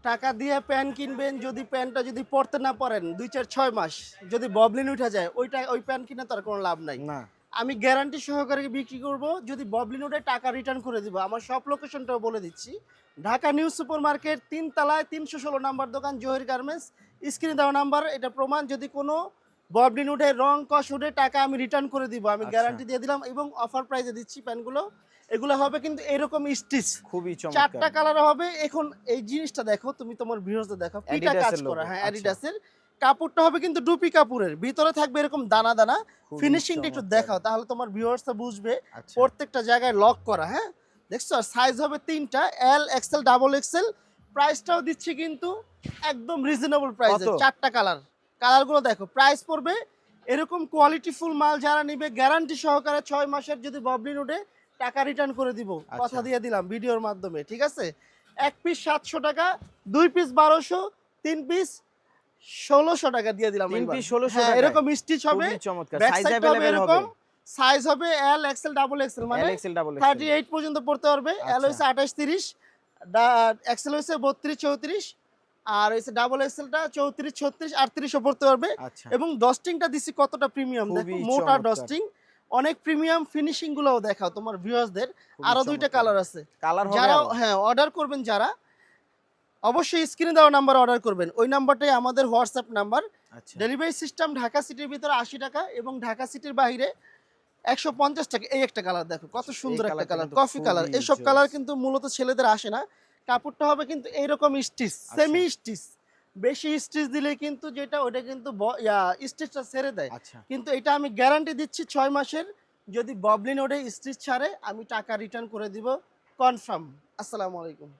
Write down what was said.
টাকা দিয়ে প্যান্ট কিনবেন, যদি প্যান্টটা যদি পরতে না পারেন ২, ৪, ৬ মাস যদি ববলিন উঠে যায় ওই প্যান্ট কিনে তার কোনো লাভ নাই। না। আমি গ্যারান্টি সহকারে বিক্রি করব, যদি ববলিন উঠে টাকা রিটার্ন করে দিব। আমার সব লোকেশনটাও বলে দিচ্ছি। ঢাকা নিউ সুপার মার্কেট ৩ তলায় ৩১৬ নাম্বার দোকান জহির গার্মেন্টস। স্ক্রিনে দেওয়া নাম্বার, এটা প্রমাণ। যদি কোনো ববলিন উঠে রং কস উঠে টাকা আমি রিটার্ন করে দিব, আমি আচ্ছা, গ্যারান্টি দিয়ে দিলাম এবং অফার প্রাইসে দিচ্ছি প্যান্টগুলো। এগুলো হবে কিন্তু এরকম স্টিচ, খুবই চমৎকার। ৪টা কালার হবে। এখন এই জিনিসটা দেখো, তুমি তোমার ভিউয়ার্সদের দেখো, পিটা কাজ অ্যাডিডাসের করা, লোগো। হ্যাঁ আচ্ছা, অ্যাডিডাসের। কাপড়টা হবে কিন্তু ডুপি কাপড়ের, ভিতরে থাকবে এরকম দানা দানা। খুবই ফিনিশিংটা একটু চমৎকার। দেখাও, তাহলে তোমার ভিউয়ার্সরা বুঝবে আচ্ছা, প্রত্যেকটা জায়গায় লক করা। হ্যাঁ, দেখছো? সাইজ হবে 3টা, এল এক্সেল ডাবল এক্সেল। প্রাইসটাও দিচ্ছি কিন্তু একদম রিজনেবল প্রাইসে। কত? 4টা কালার, কালারগুলো দেখো। প্রাইস পড়বে এরকম কোয়ালিটিফুল মাল যারা নিবে গ্যারান্টি সহকারে 6 মাসের যদি ববলিন উঠে টাকা রিটার্ন করে দিব, কথা আচ্ছা। দিয়ে দিলাম ভিডিওর মাধ্যমে, ঠিক আছে? এক পিস 700 টাকা, 2 পিস 1200, 3 পিস 1600 টাকা দিয়ে দিলাম ৩ এইবার। পিস ১৬০০ হ্যাঁ, টাকায়? এরকম স্টিচ হবে। খুবই চমৎকার। ব্যাক সাইজ সাইডটা হবে এভেইলেবল হবে? এরকম। সাইজ হবে এল এক্সেল ডাবল এক্সেল, মানে এল এক্সেল, ডাবল এক্সেল। 38 পর্যন্ত পড়তে পারবে। এল আচ্ছা, হইছে 28 30, এক্সেল হইছে 32 34, আর হইছে ডাবল এক্সেলটা 34 36 38 ও পড়তে পারবে। আচ্ছা। এবং ডস্টিংটা দিছি কতটা প্রিমিয়াম দেখো, খুবই মোটা চমৎকার। ডস্টিং, অনেক প্রিমিয়াম। ফিনিশিং গুলোও দেখাও তোমার ভিউয়ার্সদের। খুবই আরো 2টা চমৎকার। কালার আছে। কালার হবে যারা আরো? হ্যাঁ অর্ডার করবেন, যারা অবশ্যই স্ক্রিনে দেওয়া নাম্বার অর্ডার করবেন। ওই নাম্বারটাই আমাদের হোয়াটসঅ্যাপ নাম্বার। আচ্ছা। ডেলিভারি সিস্টেম ঢাকা সিটির ভিতরে 80 টাকা এবং ঢাকা সিটির বাইরে 150 টাকা। এই একটা কালার দেখো, কত এই সুন্দর একটা কালারটা কালার, কিন্তু কফি কালার। খুবই এইসব জোস। কালার কিন্তু মূলত ছেলেদের আসে না। কাপড়টা হবে কিন্তু এইরকম স্টিচ, আচ্ছা, সেমি স্টিচ। বেশি স্টিচ দিলে কিন্তু যেটা ওটা কিন্তু স্টিচটা ছেড়ে দেয়। আচ্ছা। কিন্তু এটা আমি গ্যারান্টি দিচ্ছি 6 মাসের, যদি ববলিন ওঠে স্টিচ ছাড়ে আমি টাকা রিটার্ন করে দিব কনফার্ম। আসসালামু আলাইকুম।